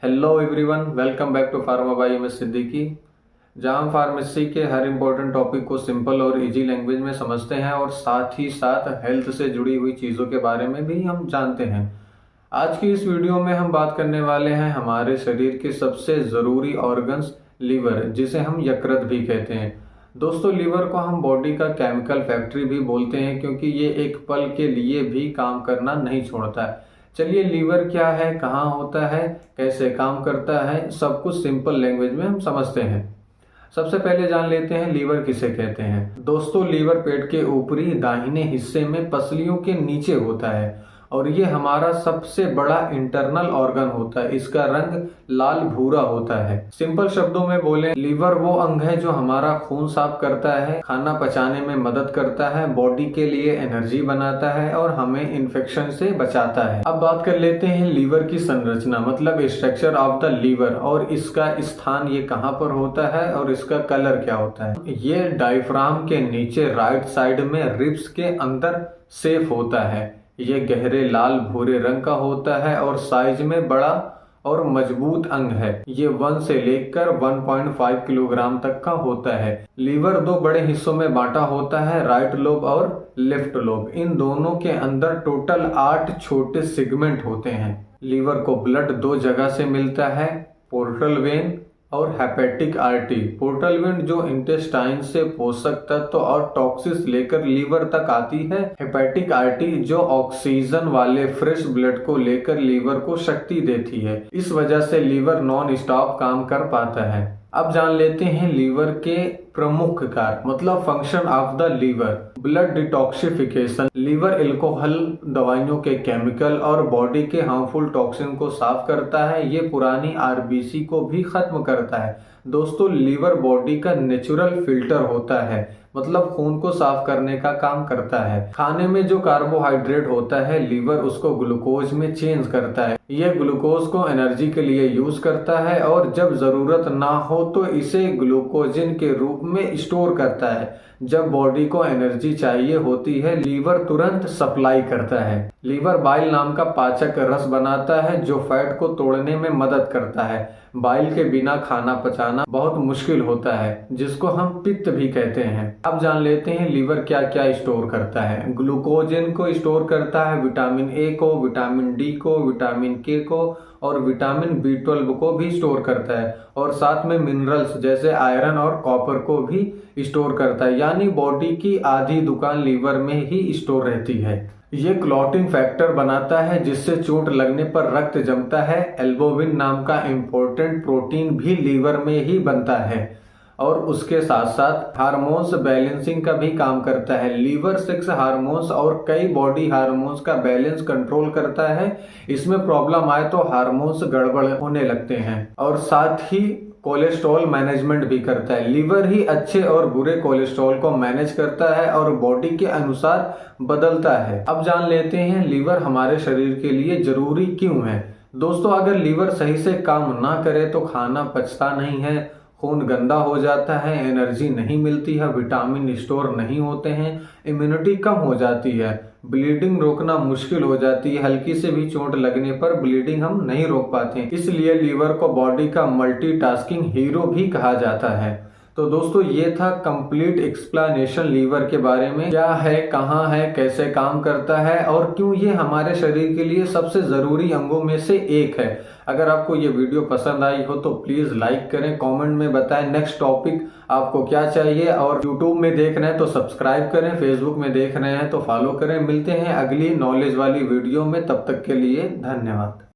Hello everyone, welcome back to pharma by M S Siddiqui, जहां हम pharmacy के हर इंपॉर्टेंट टॉपिक को सिंपल और इजी लैंग्वेज में समझते हैं और साथ ही साथ हेल्थ से जुड़ी हुई चीज़ों के बारे में भी हम जानते हैं। आज की इस वीडियो में हम बात करने वाले हैं हमारे शरीर के सबसे ज़रूरी ऑर्गन्स लीवर, जिसे हम यकृत भी कहते हैं। दोस्तों, लीवर को हम बॉडी का केमिकल फैक्ट्री भी बोलते हैं क्योंकि ये एक पल के लिए भी काम करना नहीं छोड़ता है। चलिए, लीवर क्या है, कहाँ होता है, कैसे काम करता है, सब कुछ सिंपल लैंग्वेज में हम समझते हैं। सबसे पहले जान लेते हैं लीवर किसे कहते हैं। दोस्तों, लीवर पेट के ऊपरी दाहिने हिस्से में पसलियों के नीचे होता है और ये हमारा सबसे बड़ा इंटरनल ऑर्गन होता है। इसका रंग लाल भूरा होता है। सिंपल शब्दों में बोलें, लीवर वो अंग है जो हमारा खून साफ करता है, खाना पचाने में मदद करता है, बॉडी के लिए एनर्जी बनाता है और हमें इन्फेक्शन से बचाता है। अब बात कर लेते हैं लीवर की संरचना, मतलब स्ट्रक्चर ऑफ द लीवर, और इसका स्थान ये कहाँ पर होता है और इसका कलर क्या होता है। ये डायफ्राम के नीचे राइट साइड में रिब्स के अंदर सेफ होता है। ये गहरे लाल भूरे रंग का होता है और साइज में बड़ा और मजबूत अंग है। ये 1 से लेकर 1.5 किलोग्राम तक का होता है। लीवर 2 बड़े हिस्सों में बांटा होता है, राइट लोब और लेफ्ट लोब। इन दोनों के अंदर टोटल 8 छोटे सेगमेंट होते हैं। लीवर को ब्लड 2 जगह से मिलता है, पोर्टल वेन और हेपेटिक आर्टरी। पोर्टल वेन जो इंटेस्टाइन से पोषक तत्व और टॉक्सिस लेकर लीवर तक आती है। हेपेटिक आर्टरी जो ऑक्सीजन वाले फ्रेश ब्लड को लेकर लीवर को शक्ति देती है। इस वजह से लीवर नॉन स्टॉप काम कर पाता है। अब जान लेते हैं लीवर के प्रमुख कार्य, मतलब function of the liver. Blood detoxification, liver alcohol, दवाइयों के केमिकल और बॉडी के हार्मफुल टॉक्सिन को साफ करता है। ये पुरानी आरबीसी को भी खत्म करता है। दोस्तों, लीवर बॉडी का नेचुरल फिल्टर होता है, मतलब खून को साफ करने का काम करता है। खाने में जो कार्बोहाइड्रेट होता है, लीवर उसको ग्लूकोज में चेंज करता है। यह ग्लूकोज को एनर्जी के लिए यूज करता है और जब जरूरत ना हो तो इसे ग्लूकोजिन के रूप में स्टोर करता है। जब बॉडी को एनर्जी चाहिए होती है, लीवर तुरंत सप्लाई करता है। लीवर बाइल नाम का पाचक रस बनाता है जो फैट को तोड़ने में मदद करता है। बाइल के बिना खाना पचाना बहुत मुश्किल होता है, जिसको हम पित्त भी कहते हैं। अब जान लेते हैं लीवर क्या क्या स्टोर करता है। ग्लूकोजिन को स्टोर करता है, विटामिन ए को, विटामिन डी को, विटामिन के को और विटामिन B12 को भी स्टोर करता है और साथ में मिनरल्स जैसे आयरन और कॉपर को भी स्टोर करता है। यानी बॉडी की आधी दुकान लीवर में ही स्टोर रहती है। ये क्लॉटिंग फैक्टर बनाता है जिससे चोट लगने पर रक्त जमता है। एल्बुमिन नाम का इम्पोर्टेंट प्रोटीन भी लीवर में ही बनता है और उसके साथ साथ हार्मोन्स बैलेंसिंग का भी काम करता है। लीवर 6 हार्मोन्स और कई बॉडी हार्मोन्स का बैलेंस कंट्रोल करता है। इसमें प्रॉब्लम आए तो हार्मोन्स गड़बड़ होने लगते हैं और साथ ही कोलेस्ट्रॉल मैनेजमेंट भी करता है। लीवर ही अच्छे और बुरे कोलेस्ट्रॉल को मैनेज करता है और बॉडी के अनुसार बदलता है। अब जान लेते हैं लीवर हमारे शरीर के लिए जरूरी क्यों है। दोस्तों, अगर लीवर सही से काम ना करे तो खाना पचता नहीं है, खून गंदा हो जाता है, एनर्जी नहीं मिलती है, विटामिन स्टोर नहीं होते हैं, इम्यूनिटी कम हो जाती है, ब्लीडिंग रोकना मुश्किल हो जाती है। हल्की से भी चोट लगने पर ब्लीडिंग हम नहीं रोक पाते। इसलिए लीवर को बॉडी का मल्टीटास्किंग हीरो भी कहा जाता है। तो दोस्तों, ये था कंप्लीट एक्सप्लेनेशन लीवर के बारे में। क्या है, कहाँ है, कैसे काम करता है और क्यों ये हमारे शरीर के लिए सबसे जरूरी अंगों में से एक है। अगर आपको ये वीडियो पसंद आई हो तो प्लीज लाइक करें, कमेंट में बताएं नेक्स्ट टॉपिक आपको क्या चाहिए, और यूट्यूब में देख रहे हैं तो सब्सक्राइब करें, फेसबुक में देख रहे हैं तो फॉलो करें। मिलते हैं अगली नॉलेज वाली वीडियो में, तब तक के लिए धन्यवाद।